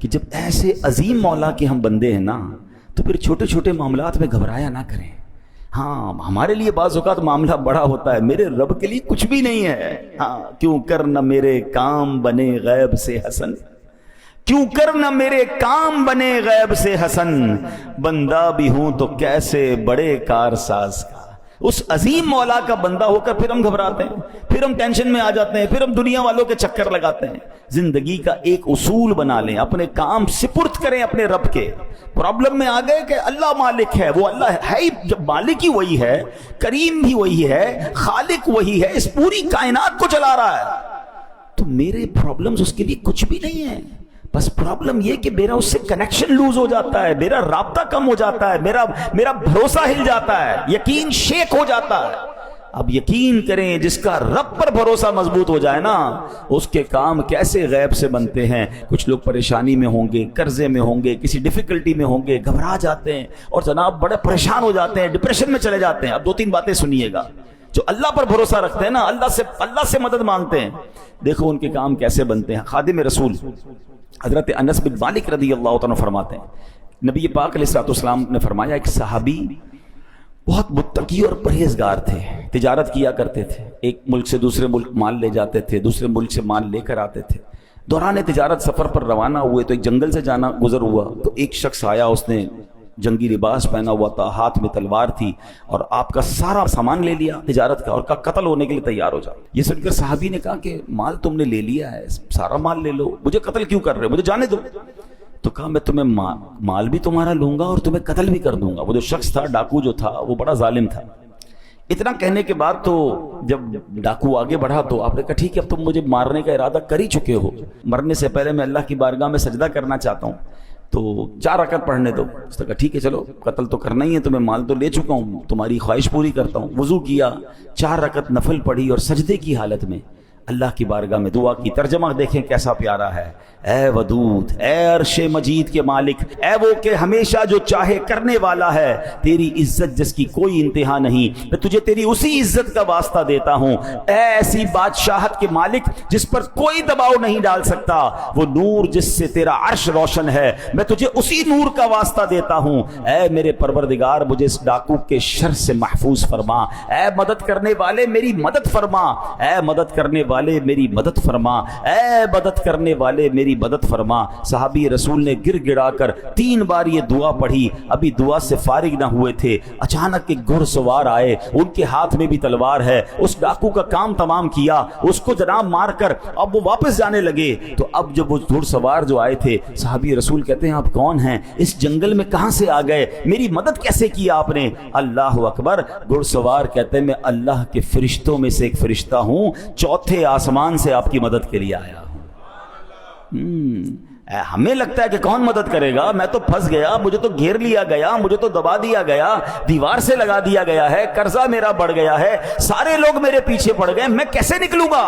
کہ جب ایسے عظیم مولا کے ہم بندے ہیں نا تو پھر چھوٹے چھوٹے معاملات میں گھبرایا نہ کریں. ہاں ہمارے لیے بعض اوقات معاملہ بڑا ہوتا ہے، میرے رب کے لیے کچھ بھی نہیں ہے. ہاں کیوں کر نہ میرے کام بنے غیب سے حسن، کیوں کر نہ میرے کام بنے غیب سے حسن، بندہ بھی ہوں تو کیسے بڑے کارساز کا. اس عظیم مولا کا بندہ ہو کر پھر ہم گھبراتے ہیں، پھر ہم ٹینشن میں آ جاتے ہیں، پھر ہم دنیا والوں کے چکر لگاتے ہیں. زندگی کا ایک اصول بنا لیں، اپنے کام سپرد کریں اپنے رب کے. پرابلم میں آ گئے کہ اللہ مالک ہے، وہ اللہ ہے ہی، جب مالک ہی وہی ہے، کریم بھی وہی ہے، خالق وہی ہے، اس پوری کائنات کو چلا رہا ہے، تو میرے پرابلمز اس کے لیے کچھ بھی نہیں ہے. بس پرابلم یہ کہ میرا اس سے کنیکشن لوز ہو جاتا ہے، میرا رابطہ کم ہو جاتا ہے، میرا بھروسہ ہل جاتا ہے، یقین شیک ہو جاتا ہے. اب یقین کریں جس کا رب پر بھروسہ مضبوط ہو جائے نا، اس کے کام کیسے غیب سے بنتے ہیں. کچھ لوگ پریشانی میں ہوں گے، قرضے میں ہوں گے، کسی ڈیفیکلٹی میں ہوں گے، گھبرا جاتے ہیں اور جناب بڑے پریشان ہو جاتے ہیں، ڈپریشن میں چلے جاتے ہیں. اب 2-3 باتیں سنیے گا. جو اللہ پر بھروسہ رکھتے ہیں نا، اللہ سے مدد مانگتے ہیں، دیکھو ان کے کام کیسے بنتے ہیں. خادم رسول حضرت انس بن مالک رضی اللہ عنہ فرماتے ہیں، نبی پاک علیہ الصلوۃ والسلام نے فرمایا ایک صحابی بہت متقی اور پرہیزگار تھے، تجارت کیا کرتے تھے، ایک ملک سے دوسرے ملک مال لے جاتے تھے، دوسرے ملک سے مال لے کر آتے تھے. دوران تجارت سفر پر روانہ ہوئے تو ایک جنگل سے جانا گزر ہوا، تو ایک شخص آیا، اس نے جنگی لباس پہنا ہوا تھا، ہاتھ میں تلوار تھی، اور آپ کا سارا سامان لے لیا تجارت کا اور کہا قتل ہونے کے لیے تیار ہو جاؤ. یہ سن کر صحابی نے کہا کہ مال تم نے لے لیا ہے، سارا مال لے لو، مجھے قتل کیوں کر رہے ہو، مجھے جانے دو. تو کہا میں تمہیں مال بھی تمہارا لوں گا اور تمہیں قتل بھی کر دوں گا. وہ جو شخص تھا، ڈاکو جو تھا، وہ بڑا ظالم تھا. اتنا کہنے کے بعد تو جب ڈاکو آگے بڑھا تو آپ نے کہا ٹھیک ہے اب تم مجھے مارنے کا ارادہ کر ہی چکے ہو، مرنے سے پہلے میں اللہ کی بارگاہ میں سجدہ کرنا چاہتا ہوں، تو 4 رکعت پڑھنے دو. اس نے کہا ٹھیک ہے چلو، قتل تو کرنا ہی ہے، تمہیں مال تو لے چکا ہوں، تمہاری خواہش پوری کرتا ہوں. وضو کیا، 4 رکعت نفل پڑھی اور سجدے کی حالت میں اللہ کی بارگاہ میں دعا کی. ترجمہ دیکھیں کیسا پیارا ہے. اے ودود، اے عرش مجید کے مالک، اے وہ کہ ہمیشہ جو چاہے کرنے والا ہے، تیری عزت جس کی کوئی انتہا نہیں، میں تجھے تیری اسی عزت کا واسطہ دیتا ہوں. اے ایسی بادشاہت کے مالک جس پر کوئی دباؤ نہیں ڈال سکتا، وہ نور جس سے تیرا عرش روشن ہے، میں تجھے اسی نور کا واسطہ دیتا ہوں. اے میرے پروردگار، مجھے اس ڈاکو کے شر سے محفوظ فرما. اے مدد کرنے والے میری مدد فرما، اے مدد کرنے والے میری مدد فرما، اے مدد کرنے والے میری مدد فرما. صحابی رسول نے گر گڑا کر 3 بار یہ دعا پڑھی. ابھی دعا سے فارغ نہ ہوئے تھے، اچانک ایک گھڑ سوار آئے، ان کے ہاتھ میں بھی تلوار ہے. اس ڈاکو کا کام تمام کیا، اس کو جناب مار کر اب وہ واپس جانے لگے. تو اب جب وہ گھڑ سوار جو آئے تھے، صحابی رسول کہتے ہیں آپ کون ہیں، اس جنگل میں کہاں سے آ گئے، میری مدد کیسے کی آپ نے؟ اللہ اکبر. گھڑ سوار کہتے ہیں میں اللہ کے فرشتوں میں سے ایک فرشتہ ہوں، 4تھے آسمان سے آپ کی مدد کے لیے آیا ہوں. ہمیں لگتا ہے کہ کون مدد کرے گا، میں تو پھنس گیا، مجھے تو گھیر لیا گیا، مجھے تو دبا دیا گیا، دیوار سے لگا دیا گیا ہے، قرضہ میرا بڑھ گیا ہے، سارے لوگ میرے پیچھے پڑ گئے، میں کیسے نکلوں گا؟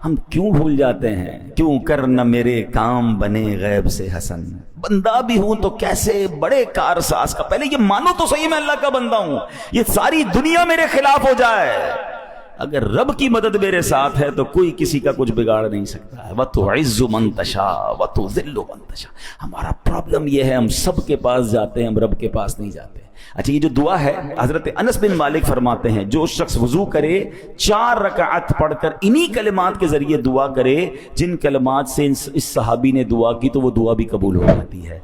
ہم کیوں بھول جاتے ہیں؟ کیوں کر نہ میرے کام بنے غیب سے حسن، بندہ بھی ہوں تو کیسے بڑے کارساز کا. پہلے یہ مانو تو صحیح میں اللہ کا بندہ ہوں، یہ ساری دنیا میرے خلاف ہو جائے، اگر رب کی مدد میرے ساتھ ہے تو کوئی کسی کا کچھ بگاڑ نہیں سکتا ہے. وَتُعِزُّ مَن تَشَاءُ وَتُذِلُّ مَن تَشَاءُ. ہمارا پرابلم یہ ہے ہم سب کے پاس جاتے ہیں، ہم رب کے پاس نہیں جاتے. اچھا یہ جو دعا ہے، حضرت انس بن مالک فرماتے ہیں جو شخص وضو کرے 4 رکعت پڑھ کر انہی کلمات کے ذریعے دعا کرے جن کلمات سے اس صحابی نے دعا کی، تو وہ دعا بھی قبول ہو جاتی ہے.